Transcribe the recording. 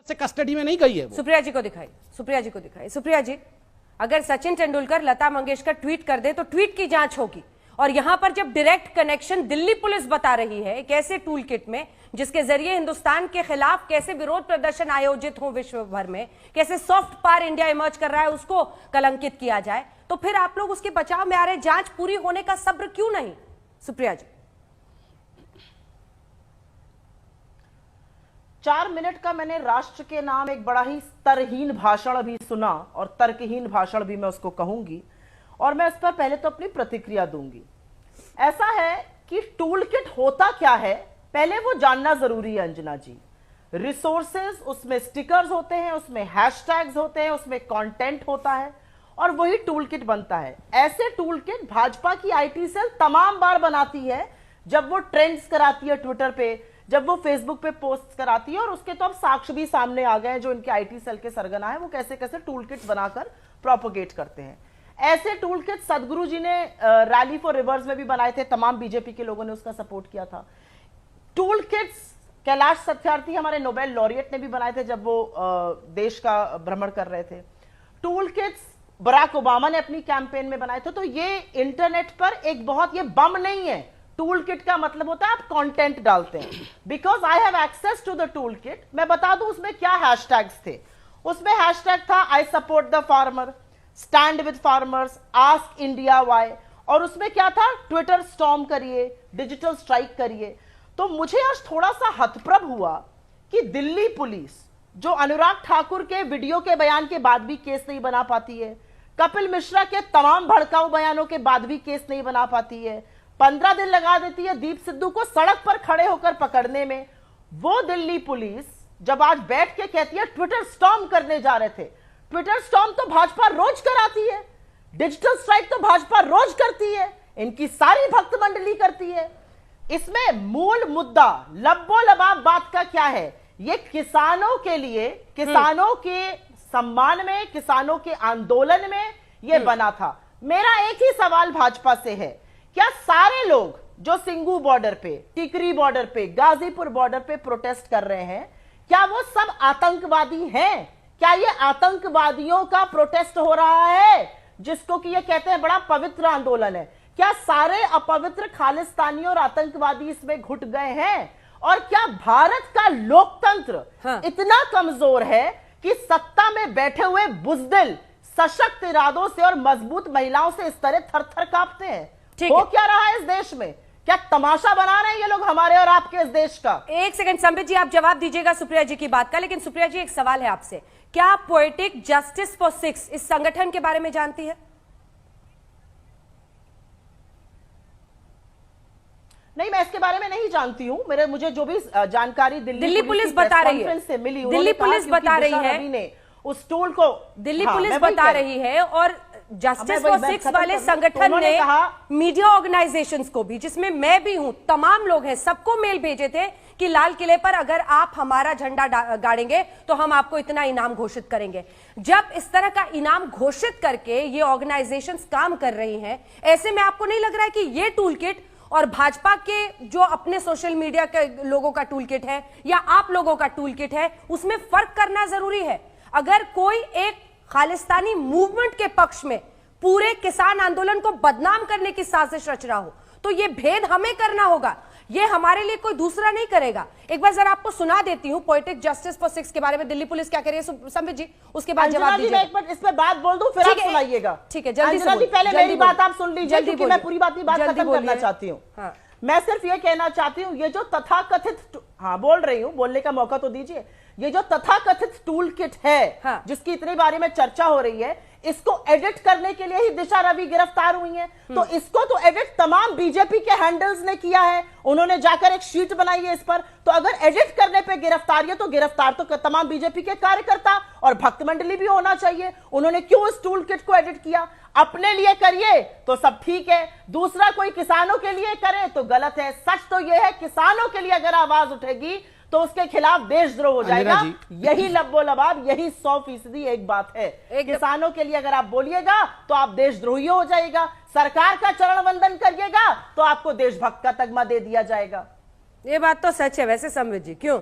से कस्टडी में नहीं गई है। सुप्रिया जी को दिखाई, सुप्रिया जी को दिखाई। सुप्रिया जी, अगर सचिन तेंदुलकर लता मंगेशकर ट्वीट कर दे तो ट्वीट की जांच होगी, और यहां पर जब डायरेक्ट कनेक्शन दिल्ली पुलिस बता रही है एक ऐसे टूल किट में जिसके जरिए हिंदुस्तान के खिलाफ कैसे विरोध प्रदर्शन आयोजित हो विश्व भर में, कैसे सॉफ्ट पावर इंडिया इमर्ज कर रहा है उसको कलंकित किया जाए, तो फिर आप लोग उसके बचाव में आ रहे, जांच पूरी होने का सब्र क्यों नहीं? सुप्रिया जी, 4 मिनट का मैंने राष्ट्र के नाम एक बड़ा ही स्तरहीन भाषण भी सुना, और तर्कहीन भाषण भी मैं उसको कहूंगी, और मैं इस पर पहले तो अपनी प्रतिक्रिया दूंगी। ऐसा है कि टूल किट होता क्या है, पहले वो जानना जरूरी है अंजना जी। रिसोर्सेज, उसमें स्टिकर्स होते हैं, उसमें हैशटैग्स होते हैं, उसमें कंटेंट होता है, और वही टूल किट बनता है। ऐसे टूल किट भाजपा की आईटी सेल तमाम बार बनाती है, जब वो ट्रेंड्स कराती है ट्विटर पे, जब वो फेसबुक पे पोस्ट कराती है, और उसके तो अब साक्ष्य भी सामने आ गए हैं जो इनके आईटी सेल के सरगना है, वो कैसे कैसे टूल किट बनाकर प्रोपोगेट करते हैं। ऐसे टूल किट सदगुरु जी ने रैली फॉर रिवर्स में भी बनाए थे, तमाम बीजेपी के लोगों ने उसका सपोर्ट किया था। टूल किट्स कैलाश सत्यार्थी हमारे नोबेल लॉरिएट ने भी बनाए थे जब वो देश का भ्रमण कर रहे थे। टूल किट्स बराक ओबामा ने अपनी कैंपेन में बनाए थे। तो ये इंटरनेट पर एक बहुत, ये बम नहीं है। टूल किट का मतलब होता है आप कंटेंट डालते हैं। Because I have access to the tool kit, मैं बता दूं उसमें क्या हैशटैग्स थे। उसमें हैशटैग था I support the farmer, stand with farmers, ask India why, और उसमें क्या था, ट्विटर स्टॉर्म करिए, डिजिटल स्ट्राइक करिए। तो मुझे आज थोड़ा सा हतप्रभ हुआ कि दिल्ली पुलिस, जो अनुराग ठाकुर के वीडियो के बयान के बाद भी केस नहीं बना पाती है, कपिल मिश्रा के तमाम भड़काऊ बयानों के बाद भी केस नहीं बना पाती है, 15 दिन लगा देती है दीप सिद्धू को सड़क पर खड़े होकर पकड़ने में, वो दिल्ली पुलिस जब आज बैठ के कहती है ट्विटर स्टॉर्म करने जा रहे थे। ट्विटर स्टॉर्म तो भाजपा रोज कराती है, डिजिटल स्ट्राइक तो भाजपा रोज करती है, इनकी सारी भक्त मंडली करती है। इसमें मूल मुद्दा लब्बो लबाब बात का क्या है, ये किसानों के लिए, किसानों के सम्मान में, किसानों के आंदोलन में ये बना था। मेरा एक ही सवाल भाजपा से है, क्या सारे लोग जो सिंगू बॉर्डर पे, टिकरी बॉर्डर पे, गाजीपुर बॉर्डर पे प्रोटेस्ट कर रहे हैं, क्या वो सब आतंकवादी हैं? क्या ये आतंकवादियों का प्रोटेस्ट हो रहा है जिसको कि ये कहते हैं बड़ा पवित्र आंदोलन है? क्या सारे अपवित्र खालिस्तानी और आतंकवादी इसमें घुट गए हैं? और क्या भारत का लोकतंत्र इतना कमजोर है कि सत्ता में बैठे हुए बुजदिल सशक्त इरादों से और मजबूत महिलाओं से इस तरह थर थर कांपते हैं? हो क्या रहा है इस देश में? क्या तमाशा बना रहे हैं ये लोग हमारे और आपके इस देश का? एक सेकंड संबित जी, आप जवाब दीजिएगा सुप्रिया जी की बात का, लेकिन सुप्रिया जी एक सवाल है आपसे, क्या आप पोएटिक जस्टिस फॉर सिक्स इस संगठन के बारे में जानती है? नहीं, मैं इसके बारे में नहीं जानती हूं। मुझे जो भी जानकारी दिल्ली पुलिस बता रही है, से मिली, दिल्ली पुलिस बता रही है, उस टूल को दिल्ली पुलिस बता रही है, और जस्टिस फॉर सिक्स वाले संगठन ने मीडिया ऑर्गेनाइजेशंस को भी, जिसमें मैं भी हूं, तमाम लोग हैं, सबको मेल भेजे थे कि लाल किले पर अगर आप हमारा झंडा गाड़ेंगे तो हम आपको इतना इनाम घोषित करेंगे। जब इस तरह का इनाम घोषित करके ये ऑर्गेनाइजेशंस काम कर रही हैं, ऐसे में आपको नहीं लग रहा है कि ये टूल किट और भाजपा के जो अपने सोशल मीडिया के लोगों का टूल किट है या आप लोगों का टूल किट है, उसमें फर्क करना जरूरी है? अगर कोई एक खालिस्तानी मूवमेंट के पक्ष में पूरे किसान आंदोलन को बदनाम करने की साजिश रच रहा हो, तो यह भेद हमें करना होगा, ये हमारे लिए कोई दूसरा नहीं करेगा। एक बार जरा आपको सुना देती हूं पोएटिक जस्टिस फॉर सिक्स के बारे में दिल्ली पुलिस क्या कह रही है, संबित जी, उसके बाद जवाब दीजिए। एक बार इस पे बात बोल दूं, फिर आप सुनाइएगा। ठीक है, जल्दी से पहले मेरी बात आप सुन लीजिए, क्योंकि मैं पूरी बात खत्म करना चाहती हूँ। मैं सिर्फ ये कहना चाहती हूँ, ये जो तथाकथित, हाँ बोल रही हूँ, बोलने का मौका तो दीजिए, ये जो तथाकथित टूल किट है, जिसकी इतनी बारे में चर्चा हो रही है, इसको एडिट करने के लिए ही दिशा रवि गिरफ्तार हुई हैं। तो इसको तो एडिट तमाम बीजेपी के हैंडल्स ने किया है, उन्होंने जाकर एक शीट बनाई है इस पर। तो अगर एडिट करने पे गिरफ्तारी है तो गिरफ्तार तो तमाम बीजेपी के कार्यकर्ता और भक्त मंडली भी होना चाहिए। उन्होंने क्यों इस टूल किट को एडिट किया? अपने लिए करिए तो सब ठीक है, दूसरा कोई किसानों के लिए करे तो गलत है। सच तो यह है, किसानों के लिए अगर आवाज उठेगी तो उसके खिलाफ देशद्रोह हो जाएगा। यही लब्बो लबाब, यही 100% एक बात है। किसानों के लिए अगर आप बोलिएगा तो आप देशद्रोही हो जाएगा, सरकार का चरण वंदन करिएगा तो आपको देशभक्त का तगमा दे दिया जाएगा। ये बात तो सच है वैसे संबित जी, क्यों?